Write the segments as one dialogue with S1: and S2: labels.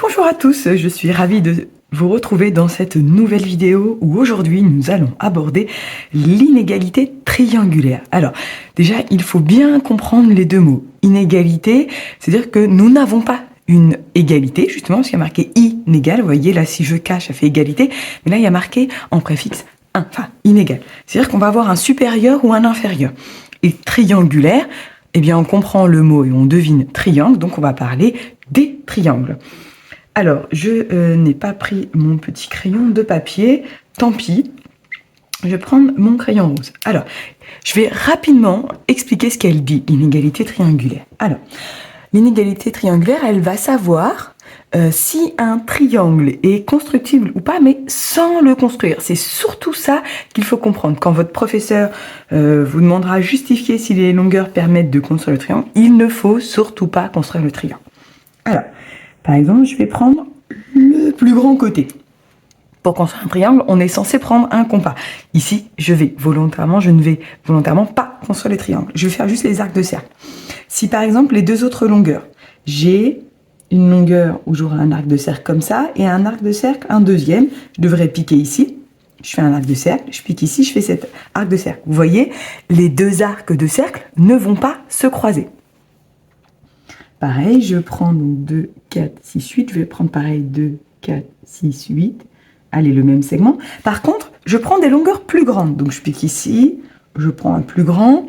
S1: Bonjour à tous, je suis ravie de vous retrouver dans cette nouvelle vidéo où aujourd'hui nous allons aborder l'inégalité triangulaire. Alors déjà il faut bien comprendre les deux mots. Inégalité, c'est-à-dire que nous n'avons pas une égalité, justement parce qu'il y a marqué inégal, vous voyez là si je cache ça fait égalité, mais là il y a marqué en préfixe 1, enfin inégal. C'est-à-dire qu'on va avoir un supérieur ou un inférieur. Et triangulaire, eh bien on comprend le mot et on devine triangle, donc on va parler des triangles. Alors, je n'ai pas pris mon petit crayon de papier, tant pis, je vais prendre mon crayon rose. Alors, je vais rapidement expliquer ce qu'elle dit, l'inégalité triangulaire. Alors, l'inégalité triangulaire, elle va savoir si un triangle est constructible ou pas, mais sans le construire. C'est surtout ça qu'il faut comprendre. Quand votre professeur vous demandera à justifier si les longueurs permettent de construire le triangle, il ne faut surtout pas construire le triangle. Alors, par exemple, je vais prendre le plus grand côté. Pour construire un triangle, on est censé prendre un compas. Ici, je ne vais volontairement pas construire les triangles. Je vais faire juste les arcs de cercle. Si par exemple, les deux autres longueurs, j'ai une longueur où j'aurai un arc de cercle comme ça et un arc de cercle, un deuxième, je devrais piquer ici. Je fais un arc de cercle, je pique ici, je fais cet arc de cercle. Vous voyez, les deux arcs de cercle ne vont pas se croiser. Pareil, je prends donc 2, 4, 6, 8. Je vais prendre pareil 2, 4, 6, 8. Allez, le même segment. Par contre, je prends des longueurs plus grandes. Donc, je pique ici, je prends un plus grand,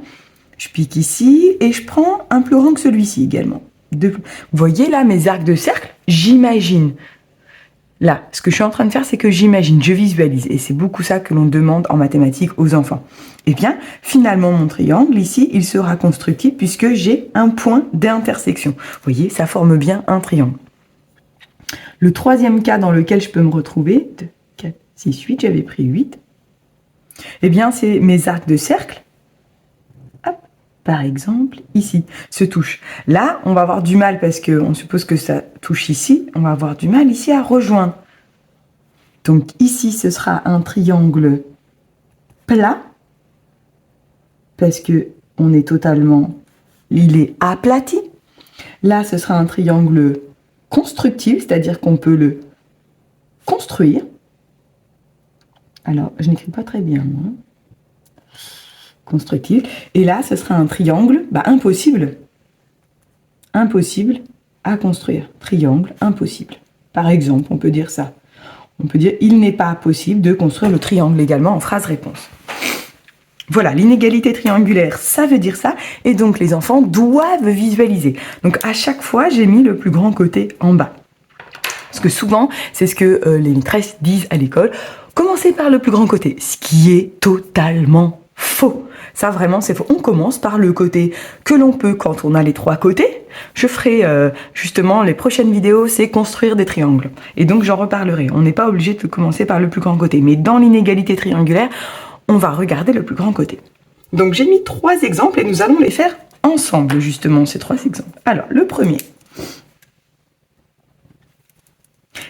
S1: je pique ici et je prends un plus grand que celui-ci également. Vous voyez là mes arcs de cercle? J'imagine. Là, ce que je suis en train de faire, c'est que j'imagine, je visualise. Et c'est beaucoup ça que l'on demande en mathématiques aux enfants. Eh bien, finalement, mon triangle, ici, il sera constructible puisque j'ai un point d'intersection. Vous voyez, ça forme bien un triangle. Le troisième cas dans lequel je peux me retrouver, 2, 4, 6, 8, j'avais pris 8. Eh bien, c'est mes arcs de cercle. Hop, par exemple, ici, se touchent. Là, on va avoir du mal parce qu'on suppose que ça touche ici. On va avoir du mal ici à rejoindre. Donc ici, ce sera un triangle plat. Parce que il est aplati. Là, ce sera un triangle constructif, c'est-à-dire qu'on peut le construire. Alors, je n'écris pas très bien, moi. Constructif. Et là, ce sera un triangle impossible. Impossible à construire. Triangle impossible. Par exemple, on peut dire ça. On peut dire, il n'est pas possible de construire le triangle également en phrase-réponse. Voilà, l'inégalité triangulaire, ça veut dire ça. Et donc, les enfants doivent visualiser. Donc, à chaque fois, j'ai mis le plus grand côté en bas. Parce que souvent, c'est ce que les maîtresses disent à l'école. Commencez par le plus grand côté, ce qui est totalement faux. Ça, vraiment, c'est faux. On commence par le côté que l'on peut quand on a les trois côtés. Je ferai justement, les prochaines vidéos, c'est construire des triangles. Et donc, j'en reparlerai. On n'est pas obligé de commencer par le plus grand côté. Mais dans l'inégalité triangulaire, on va regarder le plus grand côté. Donc, j'ai mis 3 exemples et nous allons les faire ensemble, justement, ces 3 exemples. Alors, le premier.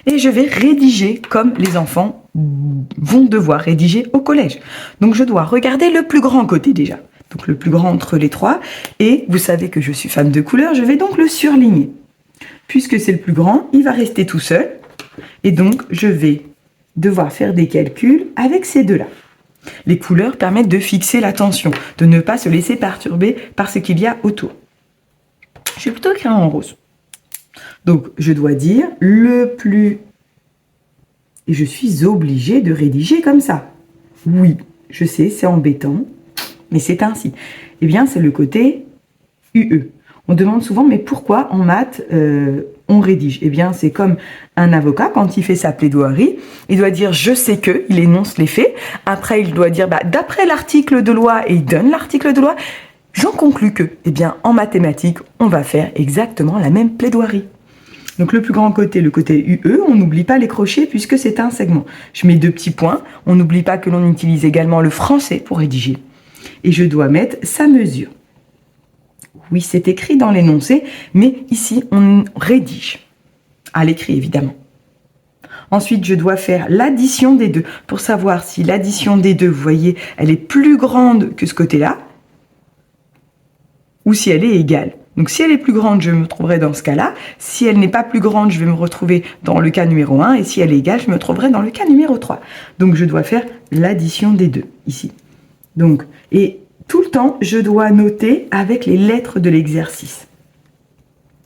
S1: Et je vais rédiger comme les enfants vont devoir rédiger au collège. Donc, je dois regarder le plus grand côté déjà. Donc, le plus grand entre les 3. Et vous savez que je suis fan de couleurs, je vais donc le surligner. Puisque c'est le plus grand, il va rester tout seul. Et donc, je vais devoir faire des calculs avec ces deux-là. Les couleurs permettent de fixer l'attention, de ne pas se laisser perturber par ce qu'il y a autour. Je vais plutôt écrire en rose. Donc, je dois dire le plus... Et je suis obligée de rédiger comme ça. Oui, je sais, c'est embêtant, mais c'est ainsi. Eh bien, c'est le côté UE. On demande souvent, mais pourquoi en maths, on rédige? Eh bien, c'est comme un avocat, quand il fait sa plaidoirie, il doit dire « je sais que », il énonce les faits. Après, il doit dire « d'après l'article de loi », et il donne l'article de loi. J'en conclus que, eh bien, en mathématiques, on va faire exactement la même plaidoirie. Donc, le plus grand côté, le côté UE, on n'oublie pas les crochets puisque c'est un segment. Je mets 2 petits points. On n'oublie pas que l'on utilise également le français pour rédiger. Et je dois mettre sa mesure. Oui, c'est écrit dans l'énoncé, mais ici, on rédige. À l'écrit, évidemment. Ensuite, je dois faire l'addition des deux pour savoir si l'addition des deux, vous voyez, elle est plus grande que ce côté-là ou si elle est égale. Donc si elle est plus grande, je me trouverai dans ce cas-là. Si elle n'est pas plus grande, je vais me retrouver dans le cas numéro 1. Et si elle est égale, je me trouverai dans le cas numéro 3. Donc je dois faire l'addition des deux, ici. Donc, et tout le temps, je dois noter avec les lettres de l'exercice.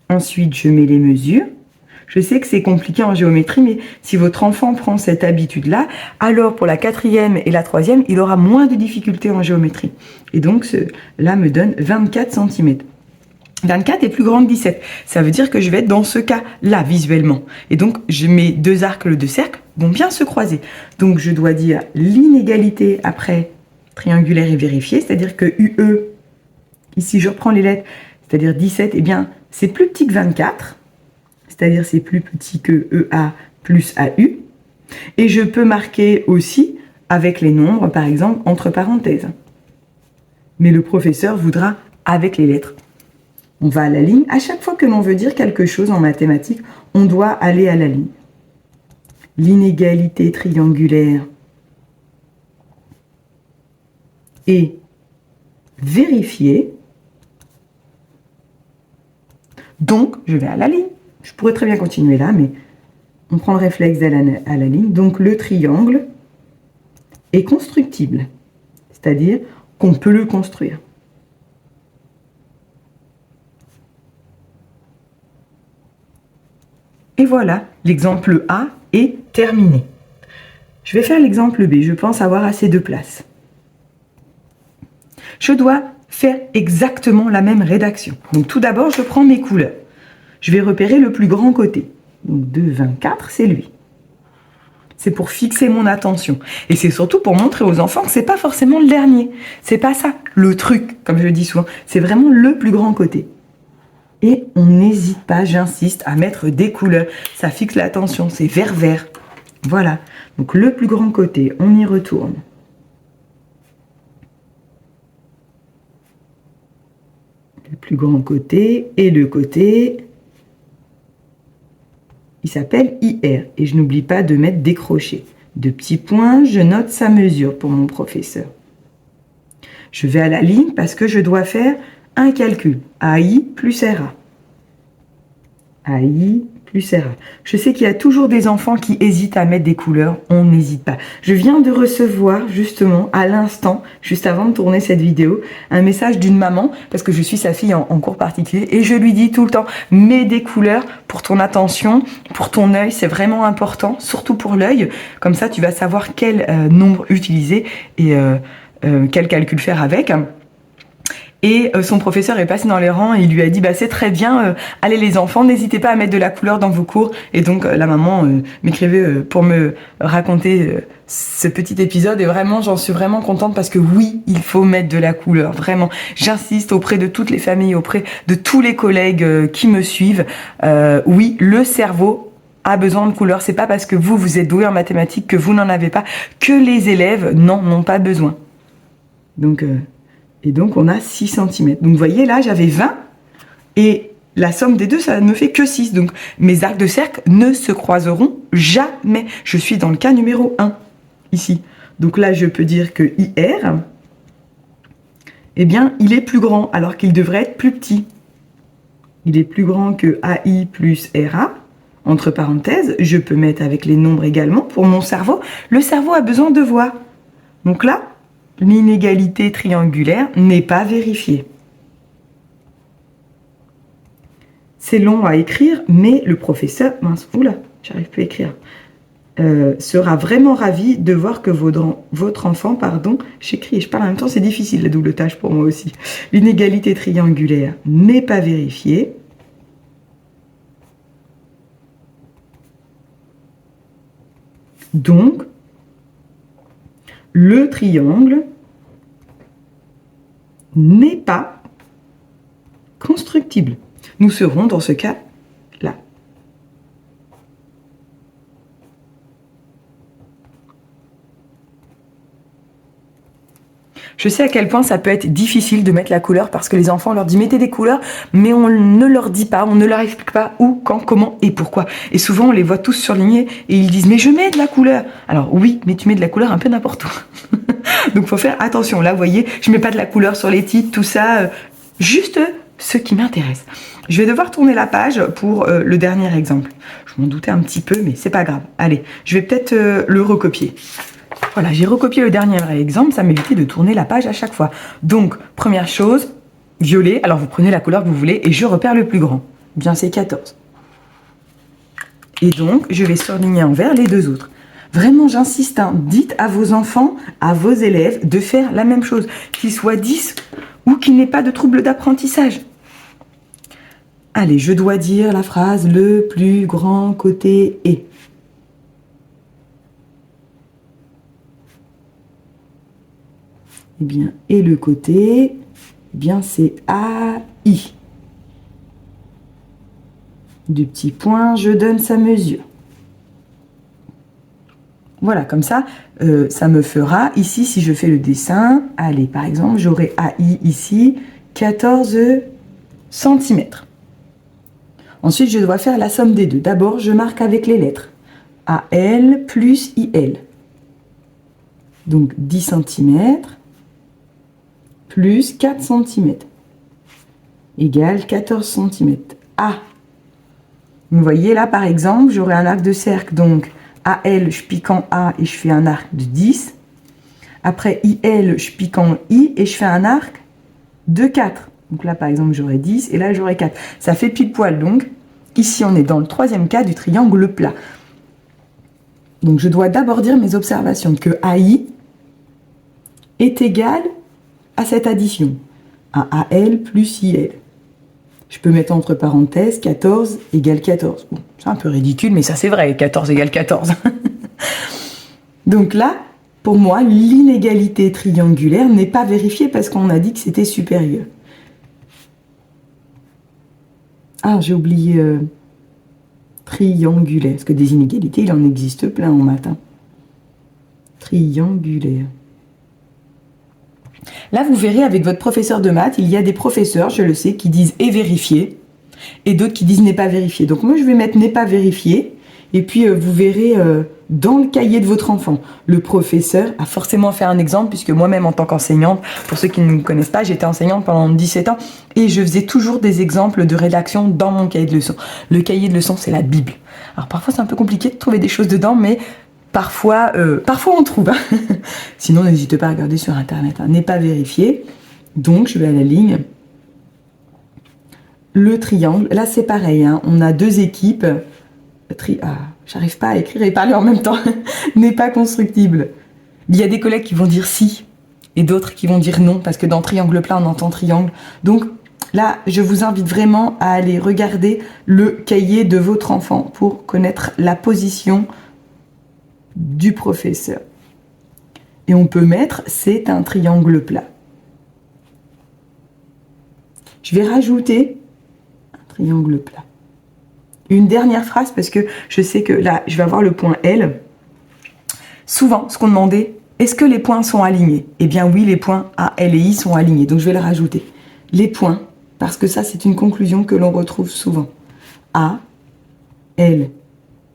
S1: Ensuite, je mets les mesures. Je sais que c'est compliqué en géométrie, mais si votre enfant prend cette habitude-là, alors pour la 4e et la 3e, il aura moins de difficultés en géométrie. Et donc, cela me donne 24 cm. 24 est plus grand que 17. Ça veut dire que je vais être dans ce cas-là, visuellement. Et donc, mes deux arcs de cercle vont bien se croiser. Donc, je dois dire l'inégalité après triangulaire et vérifié, c'est-à-dire que UE, ici, je reprends les lettres, c'est-à-dire 17, eh bien, c'est plus petit que 24. C'est-à-dire c'est plus petit que EA plus AU. Et je peux marquer aussi avec les nombres, par exemple, entre parenthèses. Mais le professeur voudra avec les lettres. On va à la ligne. À chaque fois que l'on veut dire quelque chose en mathématiques, on doit aller à la ligne. L'inégalité triangulaire est vérifiée. Donc, je vais à la ligne. Je pourrais très bien continuer là, mais on prend le réflexe d'aller à la ligne. Donc, le triangle est constructible, c'est-à-dire qu'on peut le construire. Et voilà, l'exemple A est terminé. Je vais faire l'exemple B. Je pense avoir assez de place. Je dois faire exactement la même rédaction. Donc, tout d'abord, je prends mes couleurs. Je vais repérer le plus grand côté. Donc 2, 24, c'est lui. C'est pour fixer mon attention. Et c'est surtout pour montrer aux enfants que c'est pas forcément le dernier. C'est pas ça, le truc, comme je le dis souvent. C'est vraiment le plus grand côté. Et on n'hésite pas, j'insiste, à mettre des couleurs. Ça fixe l'attention, c'est vert-vert. Voilà. Donc le plus grand côté, on y retourne. Le plus grand côté et le côté... Il s'appelle IR et je n'oublie pas de mettre décroché. De petits points, je note sa mesure pour mon professeur. Je vais à la ligne parce que je dois faire un calcul. AI plus RA. AI plus RA. Je sais qu'il y a toujours des enfants qui hésitent à mettre des couleurs. On n'hésite pas. Je viens de recevoir justement à l'instant, juste avant de tourner cette vidéo, un message d'une maman, parce que je suis sa fille en cours particulier, et je lui dis tout le temps, mets des couleurs pour ton attention, pour ton œil, c'est vraiment important, surtout pour l'œil. Comme ça, tu vas savoir quel nombre utiliser et quel calcul faire avec. Et son professeur est passé dans les rangs et il lui a dit bah, c'est très bien, allez les enfants, n'hésitez pas à mettre de la couleur dans vos cours. Et donc la maman m'écrivait pour me raconter ce petit épisode et vraiment j'en suis vraiment contente parce que oui, il faut mettre de la couleur, vraiment. J'insiste auprès de toutes les familles, auprès de tous les collègues qui me suivent. Oui, le cerveau a besoin de couleur. C'est pas parce que vous êtes doué en mathématiques que vous n'en avez pas, que les élèves n'ont pas besoin. Donc... Et donc, on a 6 cm. Donc, vous voyez, là, j'avais 20. Et la somme des deux, ça ne me fait que 6. Donc, mes arcs de cercle ne se croiseront jamais. Je suis dans le cas numéro 1, ici. Donc là, je peux dire que IR, eh bien, il est plus grand, alors qu'il devrait être plus petit. Il est plus grand que AI plus RA. Entre parenthèses, je peux mettre avec les nombres également pour mon cerveau. Le cerveau a besoin de voir. Donc là, l'inégalité triangulaire n'est pas vérifiée. C'est long à écrire, mais le professeur, mince, oula, j'arrive plus à écrire, sera vraiment ravi de voir que votre enfant, pardon, j'écris et je parle en même temps, c'est difficile la double tâche pour moi aussi. L'inégalité triangulaire n'est pas vérifiée. Donc, le triangle n'est pas constructible. Nous serons dans ce cas-là. Je sais à quel point ça peut être difficile de mettre la couleur parce que les enfants, on leur dit mettez des couleurs, mais on ne leur dit pas, on ne leur explique pas où, quand, comment et pourquoi. Et souvent, on les voit tous surlignés et ils disent mais je mets de la couleur. Alors oui, mais tu mets de la couleur un peu n'importe où. Donc, faut faire attention. Là, vous voyez, je mets pas de la couleur sur les titres, tout ça. Juste ce qui m'intéresse. Je vais devoir tourner la page pour le dernier exemple. Je m'en doutais un petit peu, mais c'est pas grave. Allez, je vais peut-être le recopier. Voilà, j'ai recopié le dernier exemple, ça m'évitait de tourner la page à chaque fois. Donc, première chose, violet, alors vous prenez la couleur que vous voulez et je repère le plus grand. Bien, c'est 14. Et donc, je vais surligner en vert les deux autres. Vraiment, j'insiste, hein, dites à vos enfants, à vos élèves de faire la même chose, qu'ils soient 10 ou qu'il n'ait pas de trouble d'apprentissage. Allez, je dois dire la phrase « le plus grand côté est ». Eh bien, et le côté, eh bien, c'est AI. Du petit point, je donne sa mesure. Voilà, comme ça, ça me fera, ici, si je fais le dessin, allez, par exemple, j'aurai AI ici, 14 cm. Ensuite, je dois faire la somme des deux. D'abord, je marque avec les lettres. AL plus IL. Donc, 10 cm plus 4 cm égale 14 cm. A. Vous voyez, là, par exemple, j'aurai un arc de cercle, donc AL, je pique en A et je fais un arc de 10. Après IL, je pique en I et je fais un arc de 4. Donc là, par exemple, j'aurai 10 et là, j'aurai 4. Ça fait pile poil, donc. Ici, on est dans le troisième cas du triangle plat. Donc, je dois d'abord dire mes observations, que AI est égal à cette addition, à AL plus IL. Je peux mettre entre parenthèses 14 égale 14. Bon, c'est un peu ridicule, mais ça c'est vrai, 14 égale 14. Donc là, pour moi, l'inégalité triangulaire n'est pas vérifiée parce qu'on a dit que c'était supérieur. Ah, j'ai oublié triangulaire, parce que des inégalités, il en existe plein en maths. Hein. Triangulaire. Là, vous verrez avec votre professeur de maths, il y a des professeurs, je le sais, qui disent « est vérifié » et d'autres qui disent « n'est pas vérifié ». Donc moi, je vais mettre « n'est pas vérifié » et puis vous verrez dans le cahier de votre enfant. Le professeur a forcément fait un exemple puisque moi-même, en tant qu'enseignante, pour ceux qui ne me connaissent pas, j'étais enseignante pendant 17 ans et je faisais toujours des exemples de rédaction dans mon cahier de leçons. Le cahier de leçons, c'est la Bible. Alors parfois, c'est un peu compliqué de trouver des choses dedans, mais parfois on trouve. Hein. Sinon, n'hésitez pas à regarder sur Internet. Hein. N'est pas vérifié. Donc, je vais à la ligne. Le triangle. Là, c'est pareil. Hein. On a deux équipes. J'arrive pas à écrire et parler en même temps. N'est pas constructible. Il y a des collègues qui vont dire si et d'autres qui vont dire non parce que dans triangle plat, on entend triangle. Donc, là, je vous invite vraiment à aller regarder le cahier de votre enfant pour connaître la position du professeur. Et on peut mettre « c'est un triangle plat ». Je vais rajouter un triangle plat. Une dernière phrase parce que je sais que là, je vais avoir le point L. Souvent, ce qu'on demandait, est-ce que les points sont alignés? Eh bien oui, les points A, L et I sont alignés. Donc je vais les rajouter. Les points, parce que ça, c'est une conclusion que l'on retrouve souvent. A, L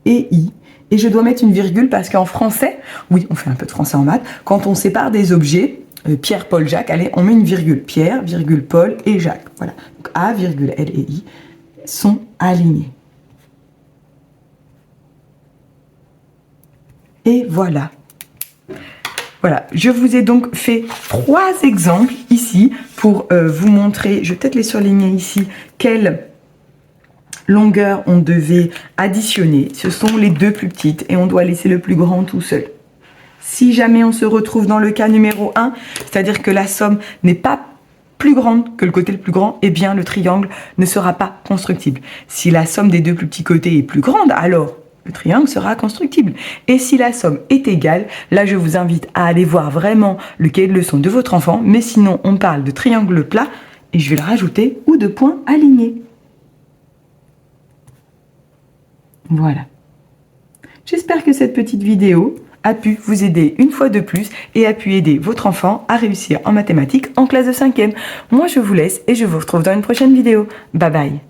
S1: et I. Et je dois mettre une virgule parce qu'en français, oui, on fait un peu de français en maths, quand on sépare des objets, Pierre, Paul, Jacques, allez, on met une virgule. Pierre, virgule, Paul et Jacques. Voilà. Donc A, virgule, L et I sont alignés. Et voilà. Voilà, je vous ai donc fait 3 exemples ici pour vous montrer, je vais peut-être les surligner ici, quelle longueur on devait additionner. Ce sont les deux plus petites et on doit laisser le plus grand tout seul. Si jamais on se retrouve dans le cas numéro 1, c'est-à-dire que la somme n'est pas plus grande que le côté le plus grand, eh bien le triangle ne sera pas constructible. Si la somme des deux plus petits côtés est plus grande, alors le triangle sera constructible. Et si la somme est égale, là je vous invite à aller voir vraiment le cahier de leçon de votre enfant, mais sinon on parle de triangle plat et je vais le rajouter ou de points alignés. Voilà. J'espère que cette petite vidéo a pu vous aider une fois de plus et a pu aider votre enfant à réussir en mathématiques en classe de 5e. Moi je vous laisse et je vous retrouve dans une prochaine vidéo. Bye bye.